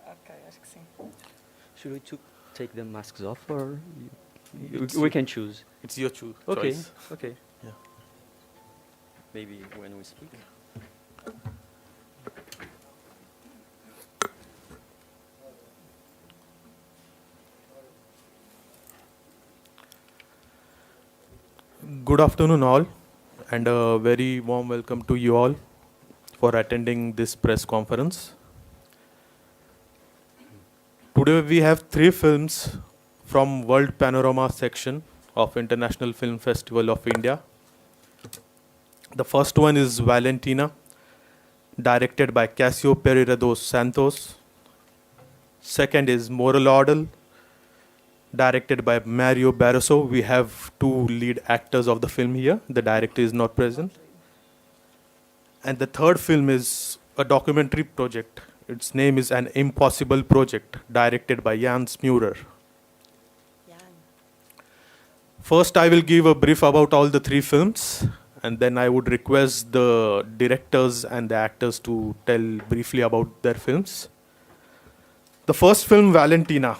Ok, acho que sim. Should we take the masks off, or we can choose? It's your Okay, choice. okay. Yeah. Maybe when we speak. Good afternoon, all, and a very warm welcome to you all for attending this press conference. Today we have 3 films from World Panorama section of International Film Festival of India. The first one is Valentina, directed by Casio Pereira dos Santos. Second is Moral Order, directed by Mario Barroso. We have 2 lead actors of the film here. The director is not present. And the third film is a documentary project. Its name is An Impossible Project, directed by Jans Murer. First, I will give a brief about all the 3 films, and then I would request the directors and the actors to tell briefly about their films. The first film, Valentina.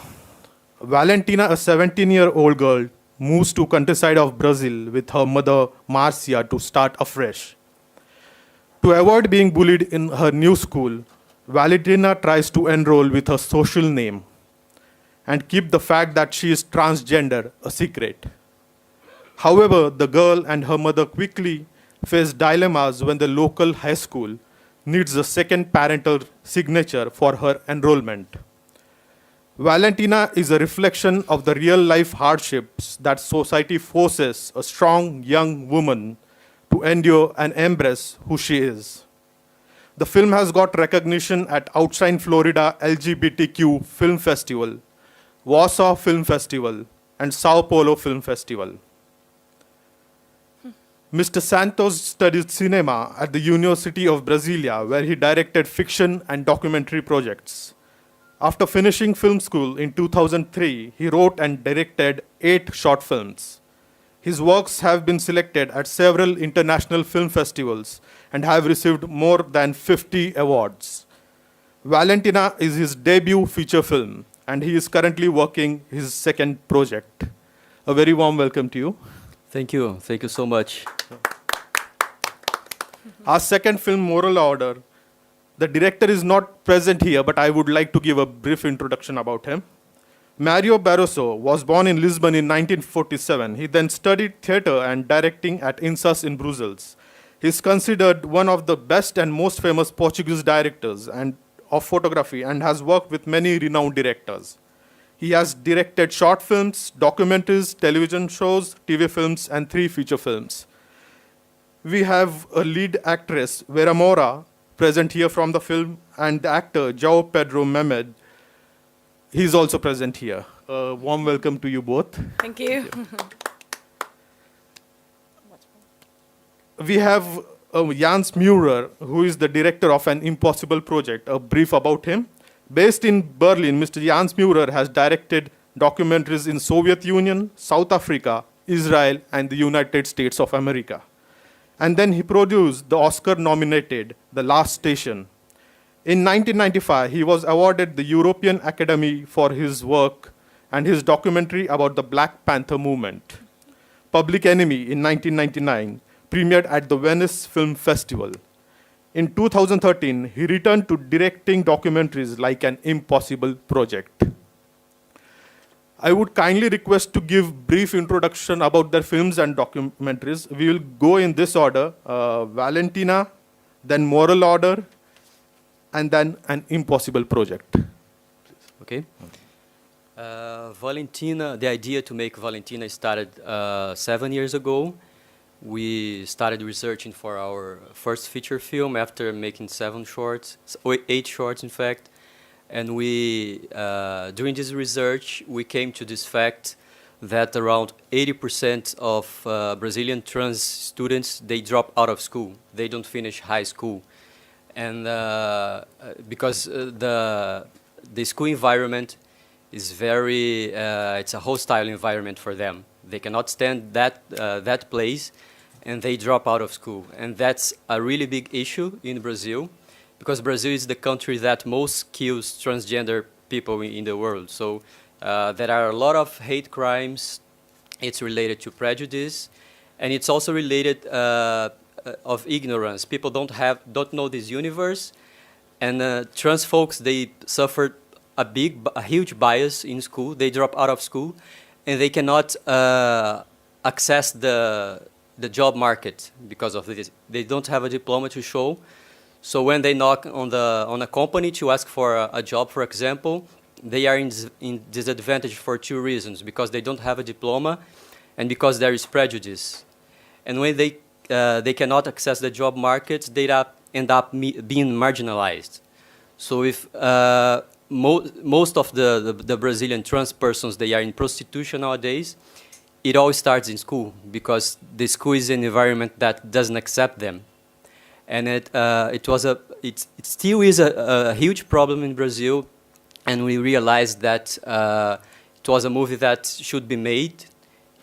Valentina, a 17-year-old girl, moves to countryside of Brazil with her mother, Marcia, to start afresh. To avoid being bullied in her new school, Valentina tries to enroll with her social name and keep the fact that she is transgender a secret. However, the girl and her mother quickly face dilemmas when the local high school needs a second parental signature for her enrollment. Valentina is a reflection of the real-life hardships that society forces a strong young woman to endure and embrace who she is. The film has got recognition at Outside Florida LGBTQ Film Festival, Warsaw Film Festival, and Sao Paulo Film Festival. Mr. Santos studied cinema at the University of Brasilia, where he directed fiction and documentary projects. After finishing film school in 2003, he wrote and directed 8 short films. His works have been selected at several international film festivals and have received more than 50 awards. Valentina is his debut feature film, and he is currently working his second project. A very warm welcome to you. Thank you so much. Our second film, Moral Order, the director is not present here, but I would like to give a brief introduction about him. Mario Barroso was born in Lisbon in 1947. He then studied theater and directing at INSAS in Brussels. He is considered one of the best and most famous Portuguese directors of photography and has worked with many renowned directors. He has directed short films, documentaries, television shows, TV films, and 3 feature films. We have a lead actress, Vera Moura, present here from the film, and the actor, João Pedro Mehmed. He's also present here. A warm welcome to you both. Thank you. We have Jans Murer, who is the director of An Impossible Project. A brief about him. Based in Berlin, Mr. Jans Murer has directed documentaries in Soviet Union, South Africa, Israel, and the United States of America. And then he produced the Oscar-nominated The Last Station. In 1995, he was awarded the European Academy for his work and his documentary about the Black Panther movement. Public Enemy in 1999 premiered at the Venice Film Festival. In 2013, he returned to directing documentaries like An Impossible Project. I would kindly request to give brief introduction about their films and documentaries. We will go in this order, Valentina, then Moral Order, and then An Impossible Project. Okay. Valentina, the idea to make Valentina started 7 years ago. We started researching for our first feature film after making 7 shorts, 8 shorts in fact. And we, during this research, we came to this fact that around 80% of Brazilian trans students, they drop out of school. They don't finish high school. And because the school environment is very, it's a hostile environment for them. They cannot stand that place, and they drop out of school. And that's a really big issue in Brazil. because Brazil is the country that most kills transgender people in the world. So there are a lot of hate crimes. It's related to prejudice, and it's also related of ignorance. People don't know this universe, and trans folks, they suffered a huge bias in school. They drop out of school, and they cannot access the job market because of this. They don't have a diploma to show. So when they knock on a company to ask for a job, for example, they are in disadvantage for two reasons: because they don't have a diploma, and because there is prejudice. And when they cannot access the job market, they end up being marginalized. So if most of the Brazilian trans persons, they are in prostitution nowadays, it all starts in school, because the school is an environment that doesn't accept them. And it still is a huge problem in Brazil, and we realized that it was a movie that should be made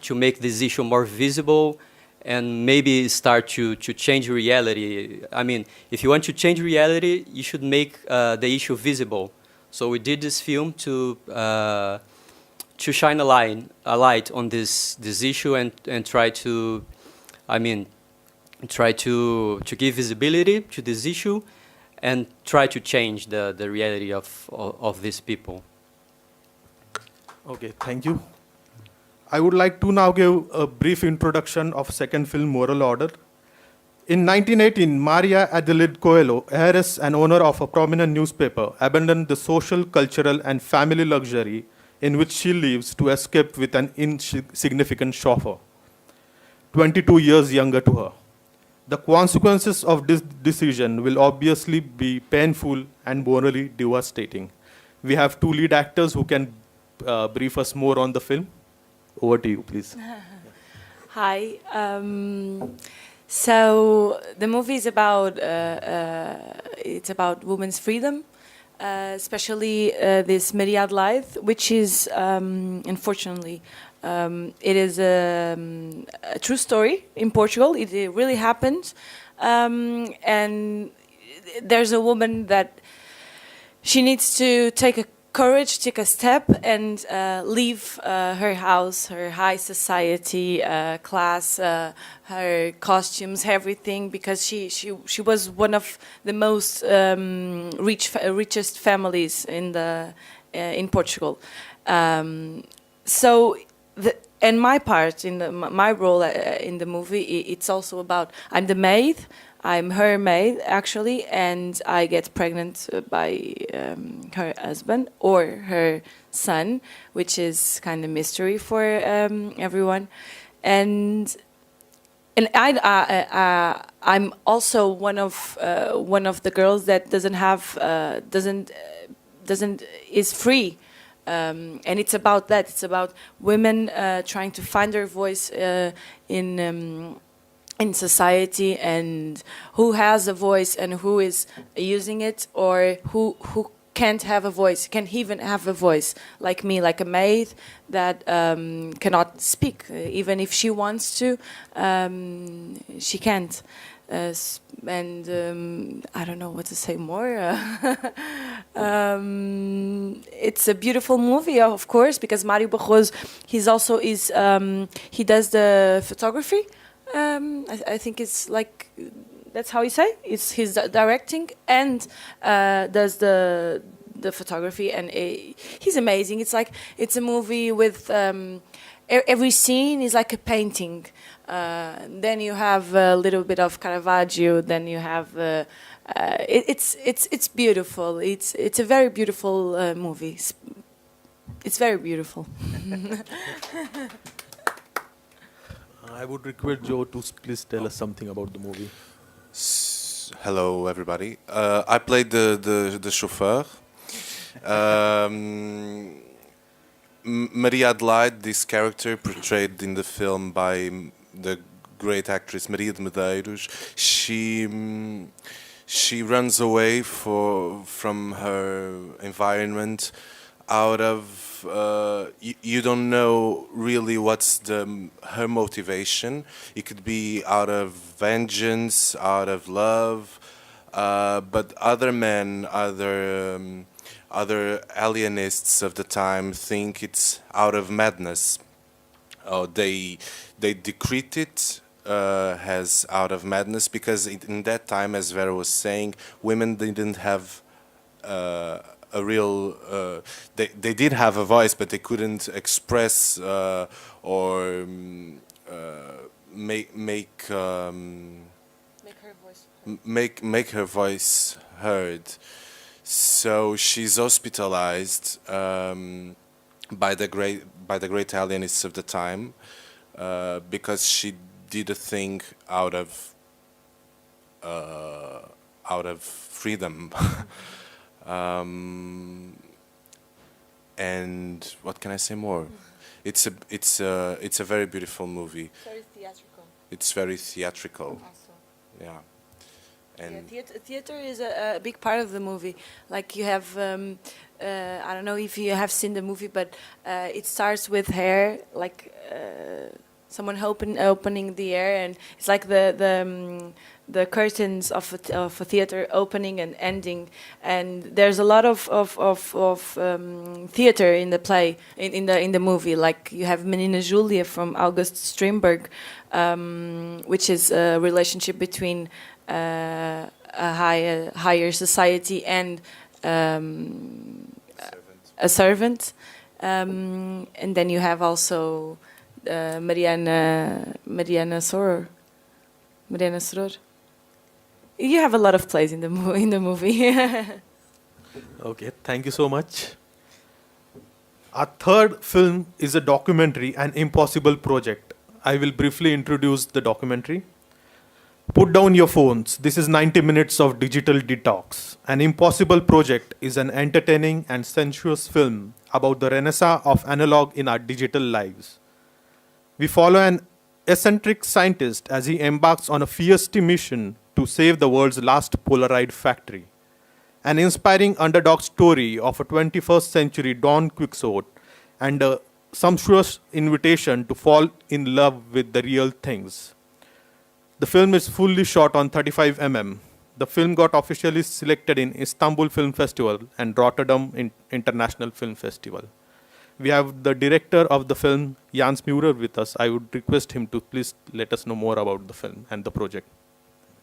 to make this issue more visible and maybe start to change reality. I mean, if you want to change reality, you should make the issue visible. So we did this film to shine a light on this issue and try to, give visibility to this issue and try to change the reality of these people. Okay, thank you. I would like to now give a brief introduction of second film, Moral Order. In 1918, Maria Adelaide Coelho, heiress and owner of a prominent newspaper, abandoned the social, cultural, and family luxury in which she lives to escape with an insignificant chauffeur, 22 years younger to her. The consequences of this decision will obviously be painful and morally devastating. We have two lead actors who can brief us more on the film. Over to you, please. Hi. So the movie is about it's about women's freedom, especially this Maria Adelaide, which is unfortunately it is a true story in Portugal. It really happened, and there's a woman that she needs to take a step and leave her house, her high society class, her costumes, everything, because she was one of the most richest families in Portugal. So and my part my role in the movie, it's also about, I'm the maid. I'm her maid, actually, and I get pregnant by her husband or her son, which is kind of mystery for everyone. And I'm also one of the girls that is free. And it's about that. It's about women trying to find their voice in society, and who has a voice and who is using it, or who can't have a voice, can even have a voice, like me, like a maid that cannot speak. Even if she wants to, she can't. And I don't know what to say more. It's a beautiful movie, of course, because Mario Barroso, he does the photography. I think it's like, that's how you say. He's directing and does the photography, and he's amazing. It's a movie with every scene is like a painting. Then you have a little bit of Caravaggio. Then you have it's beautiful. It's a very beautiful movie. It's very beautiful. I would request Joe to please tell us something about the movie. Hello, everybody. I played the chauffeur. Maria Adelaide, this character portrayed in the film by the great actress Maria de Medeiros, she runs away from her environment out of you don't know really what's her motivation. It could be out of vengeance, out of love, but other men, other alienists of the time think it's out of madness. They decrete it as out of madness because in that time, as Vera was saying, women didn't have a real. They did have a voice, but they couldn't express or make Make her voice. make her voice heard. So she's hospitalized by the great alienists of the time because she did a thing out of freedom. And what can I say more? It's a very beautiful movie. Very theatrical. It's very theatrical. Also. Yeah. And Theater is a big part of the movie. Like you have, I don't know if you have seen the movie, but it starts with hair, like someone opening the air, and it's like the curtains of a theater opening and ending, and there's a lot of theater in the play, in the movie. Like you have Menina Julia from August Strindberg, which is a relationship between a higher society and a servant, and then you have also Mariana Soror. You have a lot of plays in the movie. Okay, thank you so much. Our third film is a documentary, An Impossible Project. I will briefly introduce the documentary. Put down your phones. This is 90 minutes of digital detox. An Impossible Project is an entertaining and sensuous film about the renaissance of analog in our digital lives. We follow an eccentric scientist as he embarks on a fierce mission to save the world's last Polaroid factory. An inspiring underdog story of a 21st century Don Quixote and a sumptuous invitation to fall in love with the real things. The film is fully shot on 35mm. The film got officially selected in Istanbul Film Festival and Rotterdam International Film Festival. We have the director of the film, Jans Murer, with us. I would request him to please let us know more about the film and the project.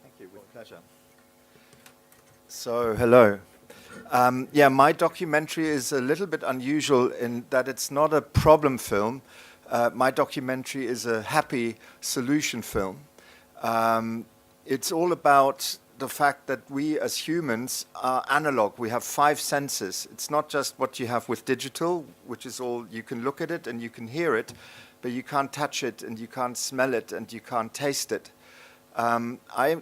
Thank you, with pleasure. So, hello. Yeah, my documentary is a little bit unusual in that it's not a problem film. My documentary is a happy solution film. It's all about the fact that we as humans are analog. We have 5 senses. It's not just what you have with digital, which is all, you can look at it and you can hear it, but you can't touch it and you can't smell it and you can't taste it. I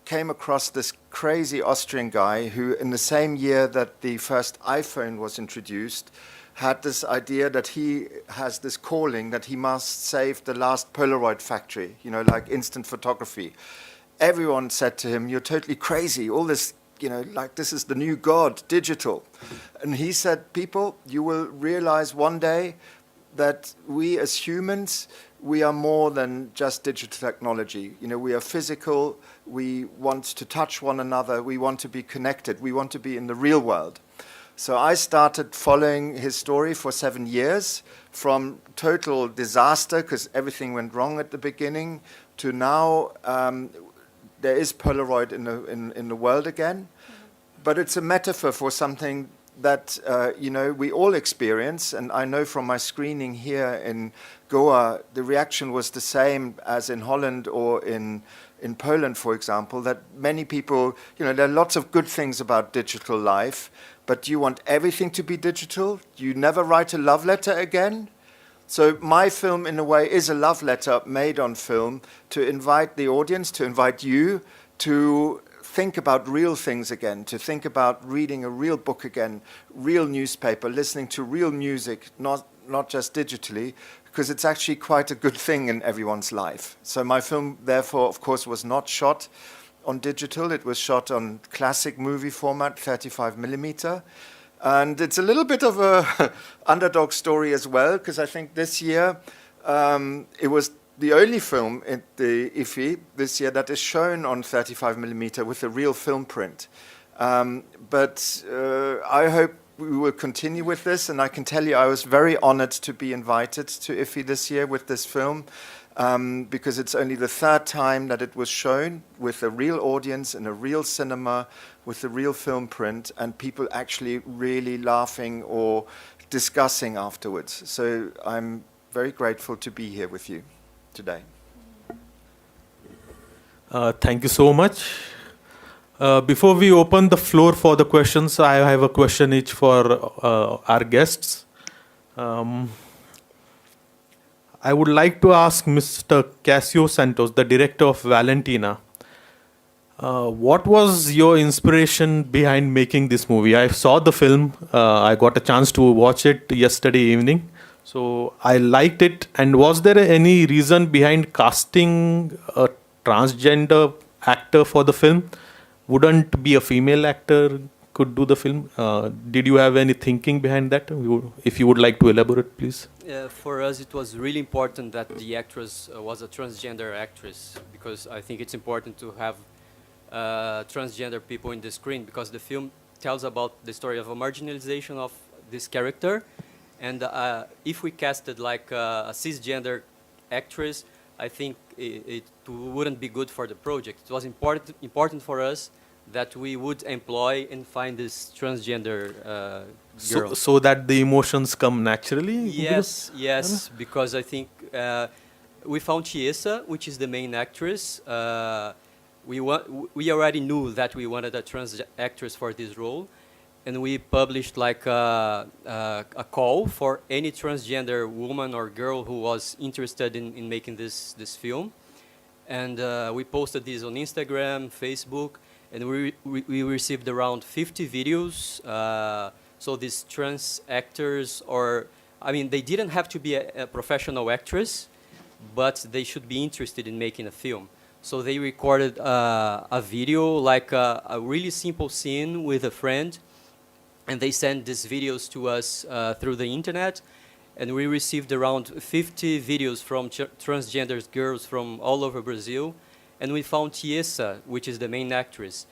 came across this crazy Austrian guy who, in the same year that the first iPhone was introduced, had this idea that he has this calling that he must save the last Polaroid factory, you know, like instant photography. Everyone said to him, "You're totally crazy, all this, you know, like this is the new god, digital." And he said, "People, you will realize one day that we as humans, we are more than just digital technology. You know, we are physical, we want to touch one another, we want to be connected, we want to be in the real world." So I started following his story for 7 years, from total disaster, because everything went wrong at the beginning, to now there is Polaroid in the world again. But it's a metaphor for something that you know, we all experience, and I know from my screening here in Goa, the reaction was the same as in Holland or in Poland, for example, that many people, you know, there are lots of good things about digital life, but you want everything to be digital? You never write a love letter again? So my film, in a way, is a love letter made on film to invite the audience, to invite you to think about real things again, to think about reading a real book again, real newspaper, listening to real music, not just digitally, because it's actually quite a good thing in everyone's life. So my film, therefore, of course, was not shot on digital. It was shot on classic movie format, 35mm. And it's a little bit of a underdog story as well, because I think this year it was the only film at the IFFI this year that is shown on 35mm with a real film print. But I hope we will continue with this, and I can tell you I was very honored to be invited to IFFI this year with this film, because it's only the third time that it was shown with a real audience in a real cinema with a real film print, and people actually really laughing or discussing afterwards. So I'm very grateful to be here with you today. Thank you so much. Before we open the floor for the questions, I have a question each for our guests. I would like to ask Mr. Casio Santos, the director of Valentina, what was your inspiration behind making this movie? I saw the film. I got a chance to watch it yesterday evening. So I liked it. And was there any reason behind casting a transgender actor for the film? Wouldn't be a female actor could do the film? Did you have any thinking behind that? If you would like to elaborate, please. For us, it was really important that the actress was a transgender actress, because I think it's important to have transgender people in the screen, because the film tells about the story of a marginalization of this character. And if we casted like a cisgender actress, I think it wouldn't be good for the project. It was important for us that we would employ and find this transgender girl. So that the emotions come naturally? Yes, because I think we found Chiesa, which is the main actress. We already knew that we wanted a trans actress for this role, and we published like a call for any transgender woman or girl who was interested in making this film. And we posted this on Instagram, Facebook, and we received around 50 videos. So these trans actors, they didn't have to be a professional actress, but they should be interested in making a film. So they recorded a video, like a really simple scene with a friend, and they sent these videos to us through the internet, and we received around 50 videos from transgender girls from all over Brazil, and we found Chiesa, which is the main actress.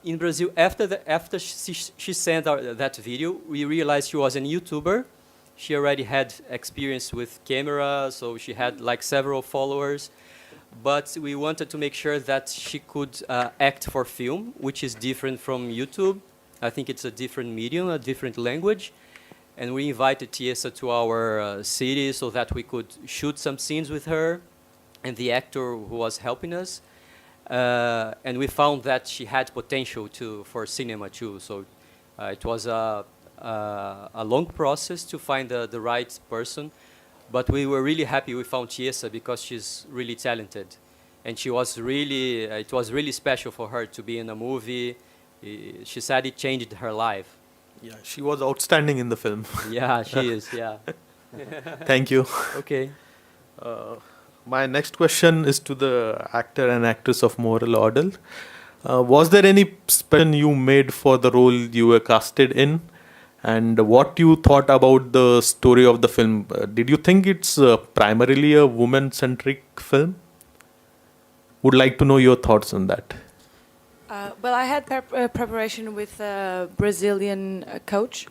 In Brazil, after she sent that video, we realized she was a YouTuber. She already had experience with camera, so she had like several followers. But we wanted to make sure that she could act for film, which is different from YouTube. I think it's a different medium, a different language. And we invited Chiesa to our city so that we could shoot some scenes with her and the actor who was helping us. And we found that she had potential for cinema too. So it was a long process to find the right person. But we were really happy we found Chiesa, because she's really talented. And it was really special for her to be in a movie. She said it changed her life. Yeah, she was outstanding in the film. Yeah, she is, yeah. Thank you. Okay. My next question is to the actor and actress of Moral Order. Was there any special you made for the role you were casted in? And what you thought about the story of the film? Did you think it's primarily a woman-centric film? Would like to know your thoughts on that. Well, I had preparation with a Brazilian coach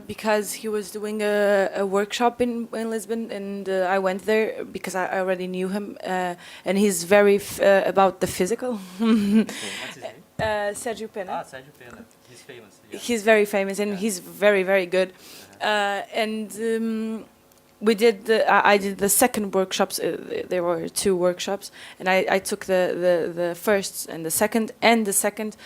because he was doing a workshop in Lisbon, and I went there because I already knew him, and he's very about the physical. What's his name? Sergio Pena. Sergio Pena. He's famous. Yeah. He's very famous, and he's very, very good. We did. I did the second workshops. There were 2 workshops, and I took the first and the second. And the second,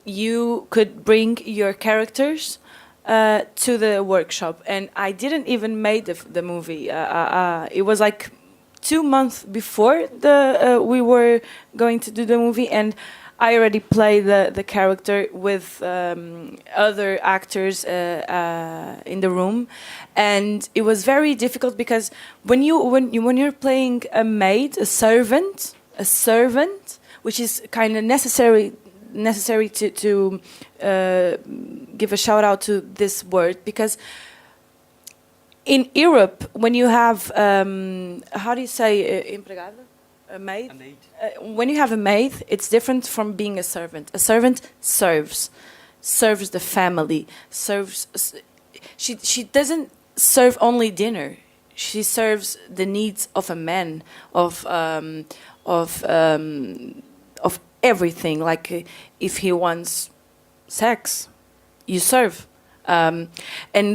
you could bring your characters to the workshop, and I didn't even make the movie. It was like 2 months before we were going to do the movie, and I already played the character with other actors in the room, and it was very difficult because when you're playing a maid, a servant, which is kind of necessary to give a shout out to this word, because in Europe, when you have, how do you say, empregada? A maid? When you have a maid, it's different from being a servant. A servant serves the family, she doesn't serve only dinner. She serves the needs of a man, of everything. Like if he wants sex, you serve. And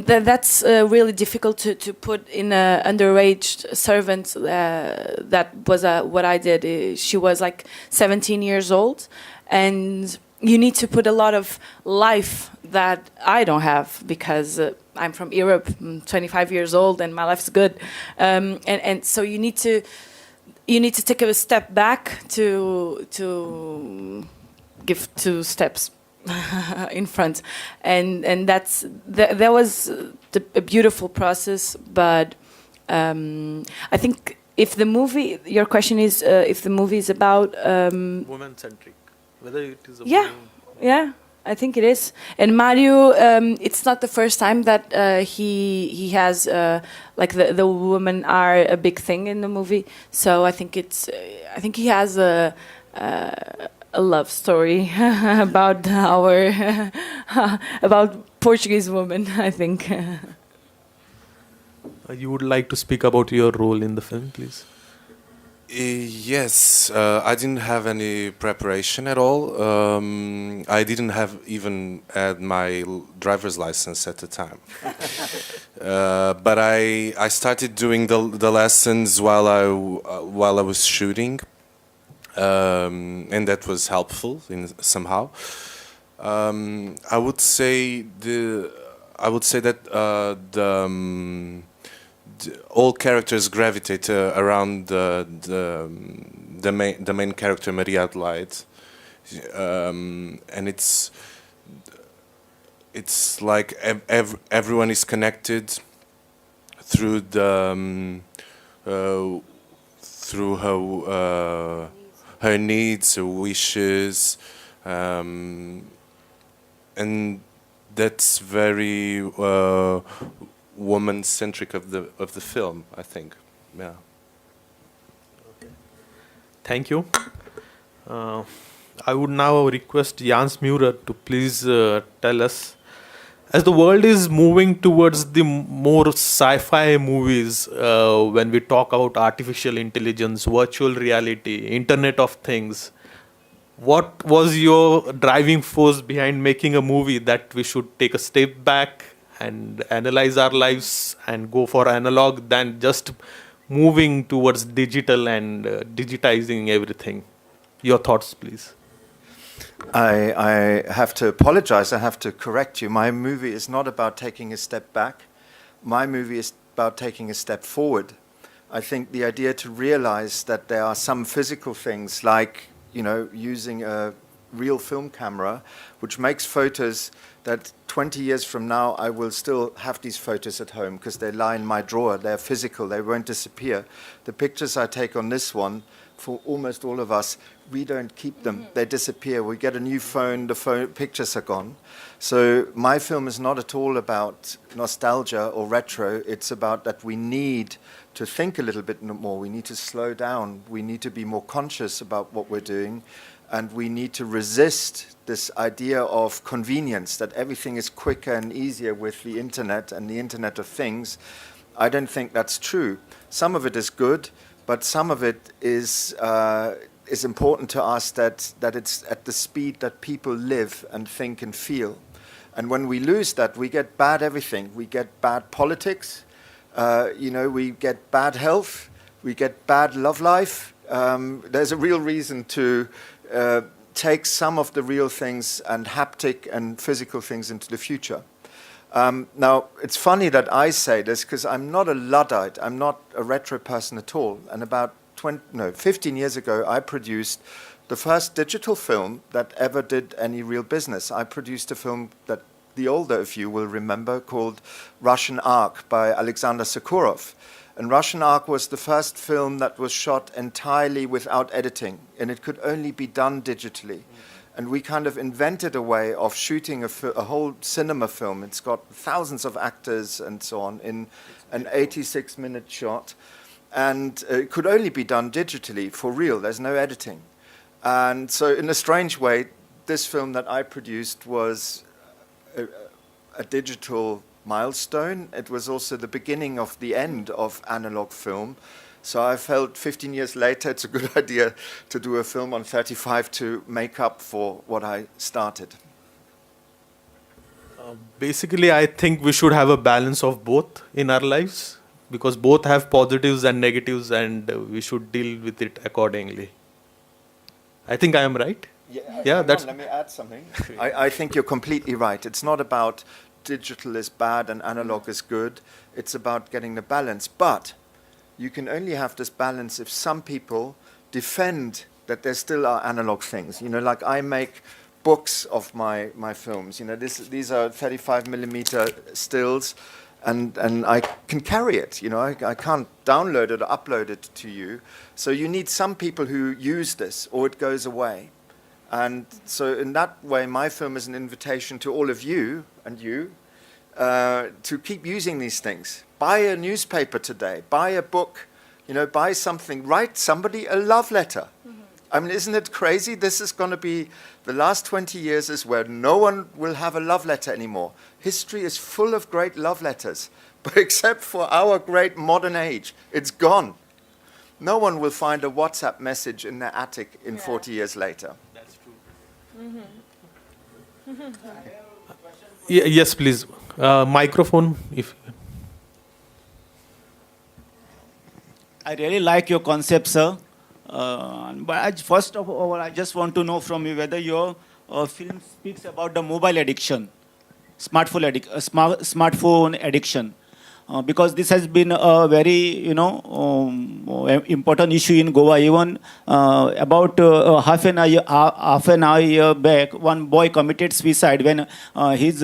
that's really difficult to put in a underage servant. That was what I did. She was like 17 years old, and you need to put a lot of life that I don't have because I'm from Europe. I'm 25 years old, and my life's good. And so you need to take a step back to give 2 steps in front, and that was a beautiful process. But I think if the movie, your question is if the movie is about woman centric, whether it is a yeah, I think it is. And Mario, it's not the first time that he has like the women are a big thing in the movie. So I think he has a love story about about Portuguese women, I think. You would like to speak about your role in the film, please? Yes, I didn't have any preparation at all. I didn't have even had my driver's license at the time. But I started doing the lessons while I was shooting, and that was helpful somehow. I would say that all characters gravitate around the main character, Maria Adelaide, and it's like everyone is connected through through her needs, her wishes, and that's very woman-centric of the film, I think. Yeah. Thank you. I would now request Jans Murer to please tell us, as the world is moving towards the more sci-fi movies, when we talk about artificial intelligence, virtual reality, Internet of Things, what was your driving force behind making a movie that we should take a step back and analyze our lives and go for analog than just moving towards digital and digitizing everything? Your thoughts, please. I have to apologize. I have to correct you. My movie is not about taking a step back. My movie is about taking a step forward. I think the idea to realize that there are some physical things like, using a real film camera, which makes photos that 20 years from now I will still have these photos at home because they lie in my drawer. They're physical. They won't disappear. The pictures I take on this one, for almost all of us, we don't keep them. They disappear. We get a new phone, the pictures are gone. So my film is not at all about nostalgia or retro. It's about that we need to think a little bit more. We need to slow down. We need to be more conscious about what we're doing. And we need to resist this idea of convenience, that everything is quicker and easier with the internet and the Internet of Things. I don't think that's true. Some of it is good, but some of it is important to us that it's at the speed that people live and think and feel. And when we lose that, we get bad everything. We get bad politics, we get bad health, we get bad love life. There's a real reason to take some of the real things and haptic and physical things into the future. Now, it's funny that I say this because I'm not a Luddite. I'm not a retro person at all. And about 15 years ago, I produced the first digital film that ever did any real business. I produced a film that the older of you will remember called Russian Ark by Alexander Sokurov. And Russian Ark was the first film that was shot entirely without editing, and it could only be done digitally. And we kind of invented a way of shooting a whole cinema film. It's got thousands of actors and so on in an 86-minute shot. And it could only be done digitally, for real. There's no editing. And so in a strange way, this film that I produced was a digital milestone. It was also the beginning of the end of analog film. So I felt 15 years later it's a good idea to do a film on 35 to make up for what I started. Basically, I think we should have a balance of both in our lives, because both have positives and negatives, and we should deal with it accordingly. I think I am right. Yeah, that's. Let me add something. I think you're completely right. It's not about digital is bad and analog is good. It's about getting the balance. But you can only have this balance if some people defend that there still are analog things. You know, like I make books of my films. You know, these are 35 millimeter stills, and I can carry it. You know, I can't download it or upload it to you. So you need some people who use this, or it goes away. And so in that way, my film is an invitation to all of you and you to keep using these things. Buy a newspaper today, buy a book, you know, buy something, write somebody a love letter. I mean, isn't it crazy? This is going to be, the last 20 years is where no one will have a love letter anymore. History is full of great love letters, but except for our great modern age, it's gone. No one will find a WhatsApp message in their attic in 40 years later. That's true. Yes, please. Microphone, if. I really like your concept, sir. But first of all, I just want to know from you whether your film speaks about the mobile addiction, smartphone addiction. Because this has been a very, important issue in Goa. Even about half an hour back, one boy committed suicide when his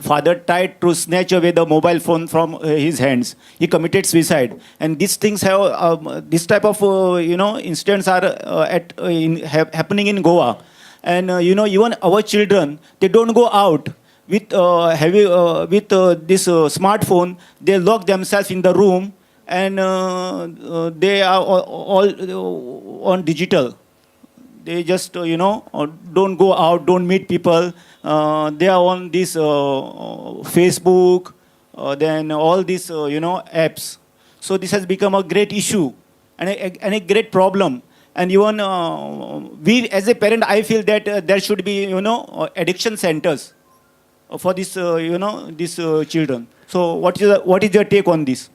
father tried to snatch away the mobile phone from his hands. He committed suicide, and these things have this type of incidents are happening in Goa, and even our children, they don't go out. With this smartphone, they lock themselves in the room, and they are all on digital. They just don't go out, don't meet people. They are on this Facebook, then all these apps. So this has become a great issue and a great problem. And even we, as a parent, I feel that there should be addiction centers for this, these children. So what is your take on this?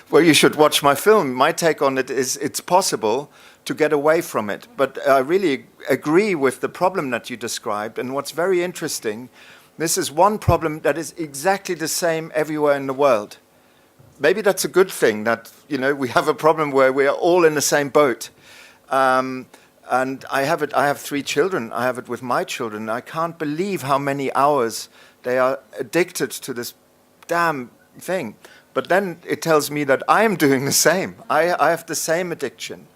Well, you should watch my film. My take on it is it's possible to get away from it. But I really agree with the problem that you described. And what's very interesting, this is one problem that is exactly the same everywhere in the world. Maybe that's a good thing, that we have a problem where we are all in the same boat. And I have it. I have 3 children. I have it with my children. I can't believe how many hours they are addicted to this damn thing. But then it tells me that I am doing the same. I have the same addiction.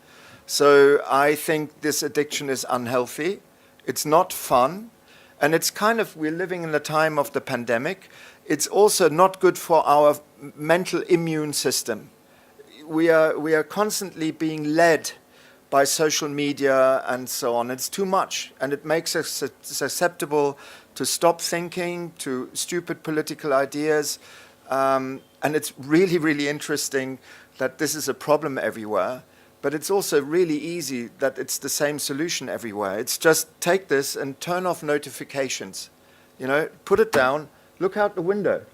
So I think this addiction is unhealthy. It's not fun. And it's we're living in the time of the pandemic. It's also not good for our mental immune system. We are constantly being led by social media and so on. It's too much, and it makes us susceptible to stop thinking, to stupid political ideas. And it's really, really interesting that this is a problem everywhere, but it's also really easy that it's the same solution everywhere. It's just take this and turn off notifications. Put it down, look out the window.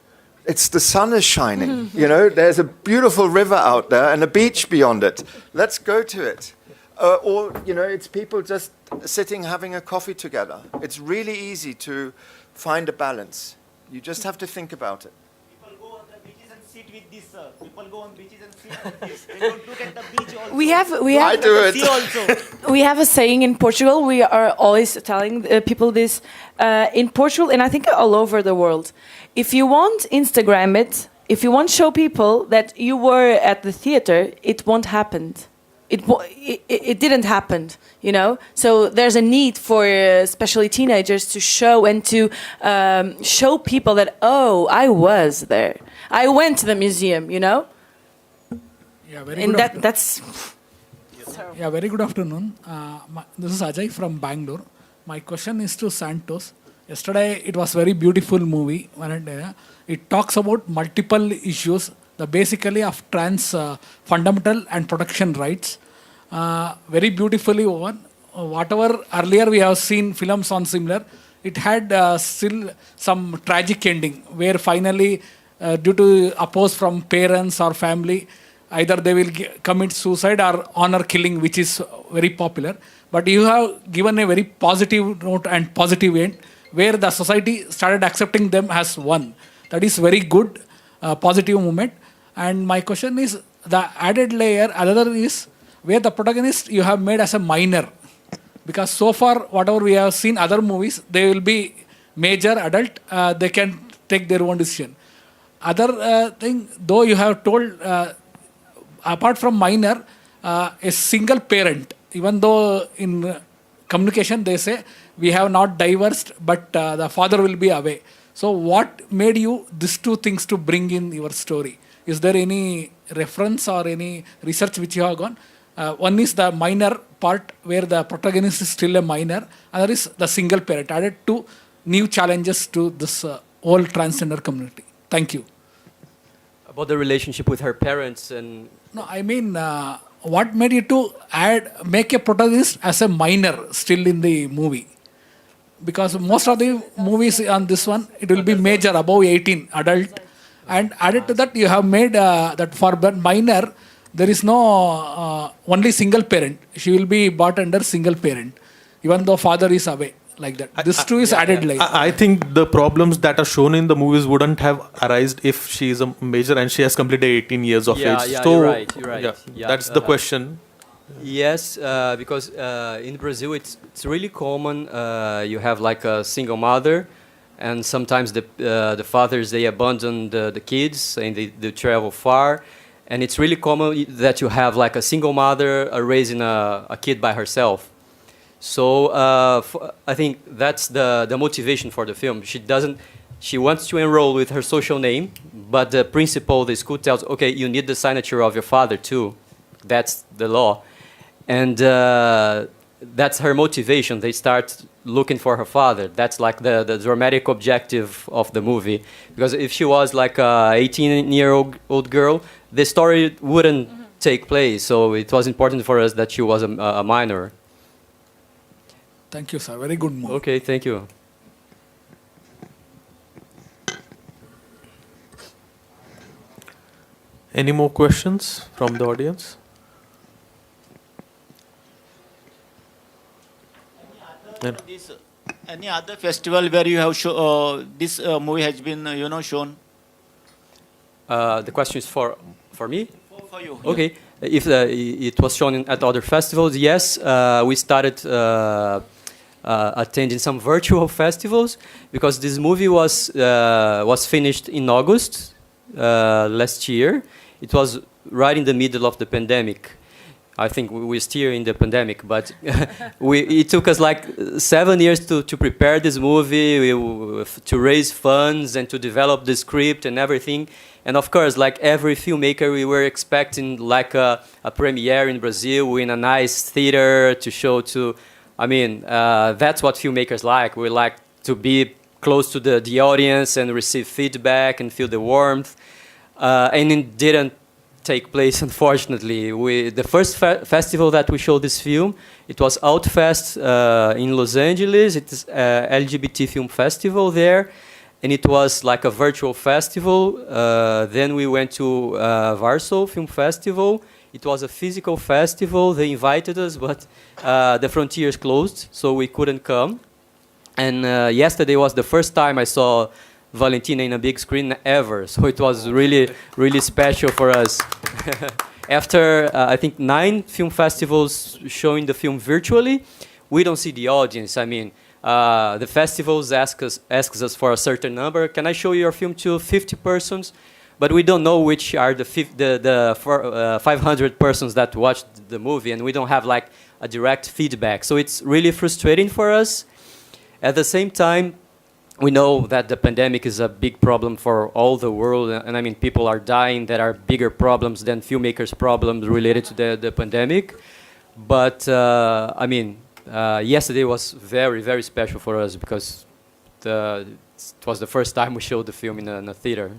The sun is shining. There's a beautiful river out there and a beach beyond it. Let's go to it. Or it's people just sitting having a coffee together. It's really easy to find a balance. You just have to think about it. People go on the beaches and sit with this, sir. People go on beaches and sit with this. They don't look at the beach also. I do it. Sea also. We have a saying in Portugal. We are always telling people this in Portugal, and I think all over the world. If you want Instagram it, if you want to show people that you were at the theater, it won't happen. it didn't happen, you know. So there's a need for especially teenagers to show and to show people that, oh, I was there, I went to the museum, you know. Yeah, very And good. that's Yeah, very good afternoon. This is Ajay from Bangalore. My question is to Santos. Yesterday, it was very beautiful movie. It talks about multiple issues, the basically of trans fundamental and protection rights. Very beautifully woven. Whatever earlier we have seen films on similar, it had still some tragic ending where finally, due to oppose from parents or family, either they will commit suicide or honor killing, which is very popular. But you have given a very positive note and positive end where the society started accepting them as one. That is very good, positive movement. And my question is the added layer, another is where the protagonist you have made as a minor. Because so far, whatever we have seen other movies, they will be major adult, they can take their own decision. Other thing, though you have told, apart from minor, a single parent, even though in communication they say we have not divorced, but the father will be away. So what made you these two things to bring in your story? Is there any reference or any research which you have gone? One is the minor part where the protagonist is still a minor. Other is the single parent. Added two new challenges to this whole transgender community. Thank you. About the relationship with her parents and... No, I mean, what made you to make a protagonist as a minor still in the movie? Because most of the movies on this one, it will be major, above 18, adult. And added to that, you have made that for minor, there is no only single parent. She will be brought under single parent, even though father is away, like that. This too is added later. I think the problems that are shown in the movies wouldn't have arisen if she is a major and she has completed 18 years of age. Yeah, So, you're right. Yeah, that's the question. Yes, because in Brazil it's really common. You have like a single mother, and sometimes the fathers they abandon the kids and they travel far, and it's really common that you have like a single mother raising a kid by herself. So I think that's the motivation for the film. She wants to enroll with her social name, but the principal, the school tells, okay, you need the signature of your father too. That's the law. And that's her motivation. They start looking for her father. That's like the dramatic objective of the movie. Because if she was like a 18-year-old girl, the story wouldn't take place. So it was important for us that she was a minor. Thank you, sir. Very good movie. Okay, thank you. Any more questions from the audience? Any other festival where you have this movie has been shown? The question is for me? For you. Okay. If it was shown at other festivals, yes. We started attending some virtual festivals because this movie was finished in August last year. It was right in the middle of the pandemic. I think we're still in the pandemic, but it took us like 7 years to prepare this movie, to raise funds and to develop the script and everything. And of course, like every filmmaker, we were expecting like a premiere in Brazil in a nice theater to show to. I mean, that's what filmmakers like. We like to be close to the audience and receive feedback and feel the warmth. And it didn't take place, unfortunately. The first festival that we showed this film, it was Outfest in Los Angeles. It's LGBT film festival there, and it was like a virtual festival. Then we went to Warsaw Film Festival. It was a physical festival. They invited us, but the frontiers closed, so we couldn't come. And yesterday was the first time I saw Valentina in a big screen ever, so it was really, really special for us. After, I think, 9 film festivals showing the film virtually, we don't see the audience. I mean, the festivals asks us for a certain number. Can I show your film to 50 persons? but we don't know which are the 500 persons that watched the movie, and we don't have like a direct feedback. So it's really frustrating for us. At the same time, we know that the pandemic is a big problem for all the world, and I mean, people are dying. There are bigger problems than filmmakers' problems related to the pandemic. But I mean, yesterday was very, very special for us because it was the first time we showed the film in a theater.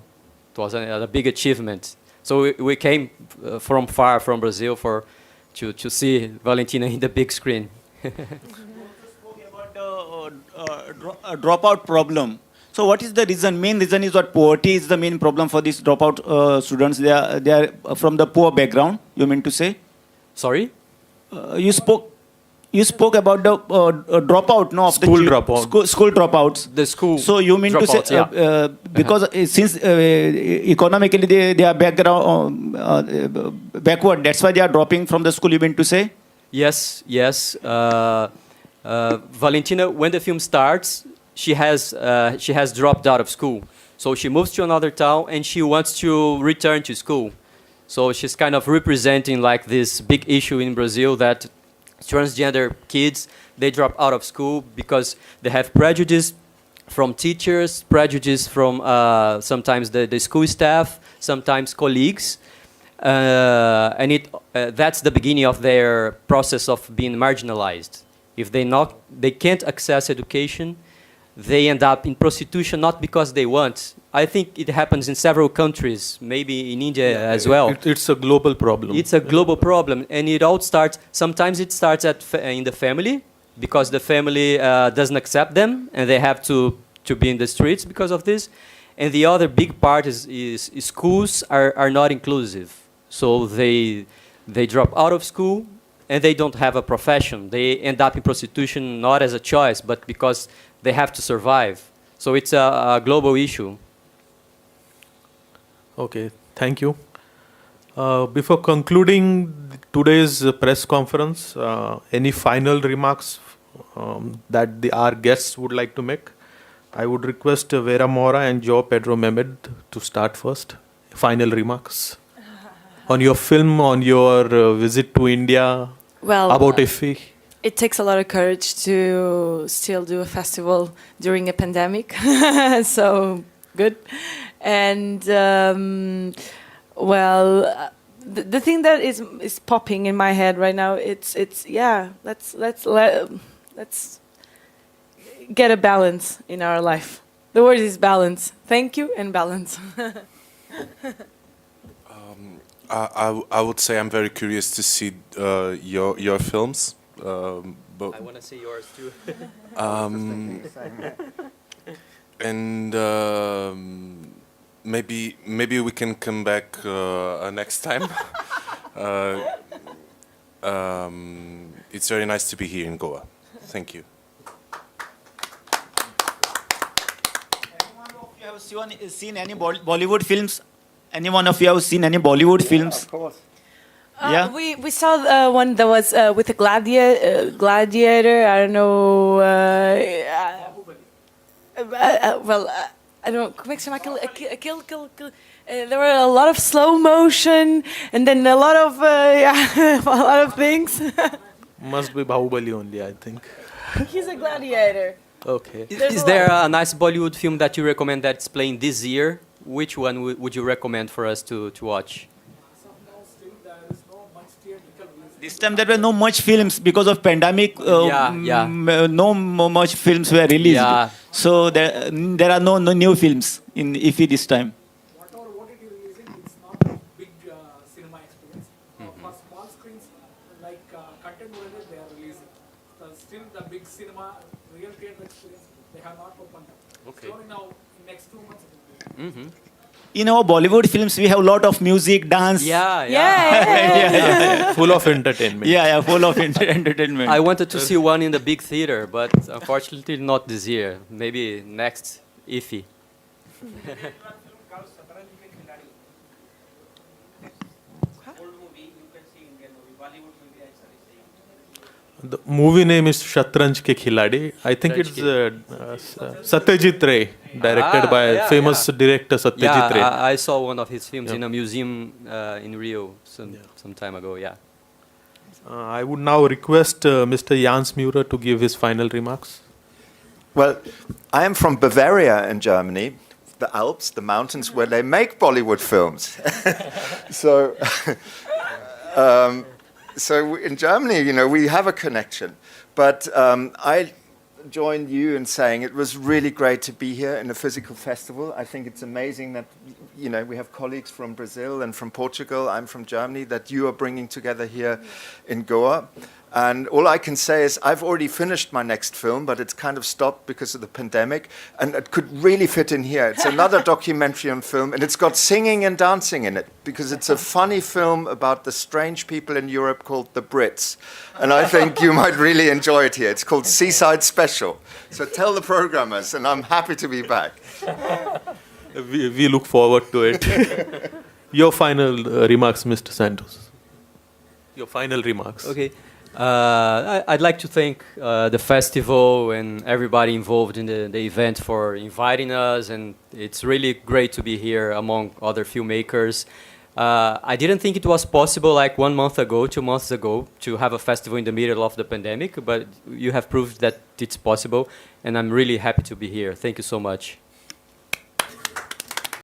It was a big achievement. So we came from far from Brazil to see Valentina in the big screen. Dropout problem. So what is the reason? Main reason is what poverty is the main problem for these dropout students. They are from the poor background. You mean to say? Sorry? You spoke about the dropout, no, of School the dropout. School dropouts. The school. So you mean to say dropouts, yeah. because since economically they are background backward, that's why they are dropping from the school. You mean to say? Yes, yes. Valentina, when the film starts, she has dropped out of school. So she moves to another town and she wants to return to school. So she's kind of representing like this big issue in Brazil that transgender kids, they drop out of school because they have prejudice from teachers, prejudice from sometimes the school staff, sometimes colleagues. And that's the beginning of their process of being marginalized. If they can't access education, they end up in prostitution not because they want. I think it happens in several countries, maybe in India as well. It's a global problem. It's a global problem, and it all starts. Sometimes it starts in the family because the family doesn't accept them, and they have to be in the streets because of this. And the other big part is schools are not inclusive, so they drop out of school and they don't have a profession. They end up in prostitution not as a choice, but because they have to survive. So it's a global issue. Okay, thank you. Before concluding today's press conference, any final remarks that our guests would like to make? I would request Vera Mora and Joe Pedro Mehmed to start first. Final remarks on your film, on your visit to India, Well, about IFFI. it takes a lot of courage to still do a festival during a pandemic. So good. And the thing that is popping in my head right now, it's let's get a balance in our life. The word is balance. Thank you, and balance. I would say I'm very curious to see your films. But I want to see yours too. and maybe we can come back next time. It's very nice to be here in Goa. Thank you. Anyone of you have seen any Bollywood films? Anyone of you have seen any Bollywood films? Of course. Yeah. We saw one that was with a gladiator. I don't know. I don't know. Como é que se chama aquele? There were a lot of slow motion, and then a lot of a lot of things. Must be Bahubali only, I think. He's a gladiator. Okay. Is there a nice Bollywood film that you recommend that's playing this year? Which one would you recommend for us to watch? This time there were no much films because of pandemic. No much films were released. Yeah. So there are no new films in IFFI this time. Whatever OTT releasing, it's not a big cinema experience. For small screens, like content oriented, they are releasing. Still the big cinema, real theater experience, they have not opened up. Okay. Slowly now, in next 2 months, it will be. In our Bollywood films, we have a lot of music, dance. Yeah. Full of entertainment. Yeah, full of entertainment. I wanted to see one in the big theater, but unfortunately not this year. Maybe next IFFI. The movie name is Shatranj Ke Khiladi. I think it's Satyajit Ray, directed by famous director Satyajit Ray. Yeah, I saw one of his films in a museum in Rio some time ago. Yeah. I would now request Mr. Jans Murer to give his final remarks. Well, I am from Bavaria in Germany, the Alps, the mountains where they make Bollywood films. So, so in Germany, you know, we have a connection. But I join you in saying it was really great to be here in a physical festival. I think it's amazing that, you know, we have colleagues from Brazil and from Portugal. I'm from Germany, that you are bringing together here in Goa. And all I can say is I've already finished my next film, but it's kind of stopped because of the pandemic, and it could really fit in here. It's another documentary on film, and it's got singing and dancing in it, because it's a funny film about the strange people in Europe called the Brits. And I think you might really enjoy it here. It's called Seaside Special. So tell the programmers, and I'm happy to be back. We look forward to it. Your final remarks, Mr. Santos. Your final remarks. Okay. I'd like to thank the festival and everybody involved in the event for inviting us, and it's really great to be here among other filmmakers. I didn't think it was possible like 1 month ago, 2 months ago, to have a festival in the middle of the pandemic, but you have proved that it's possible, and I'm really happy to be here. Thank you so much.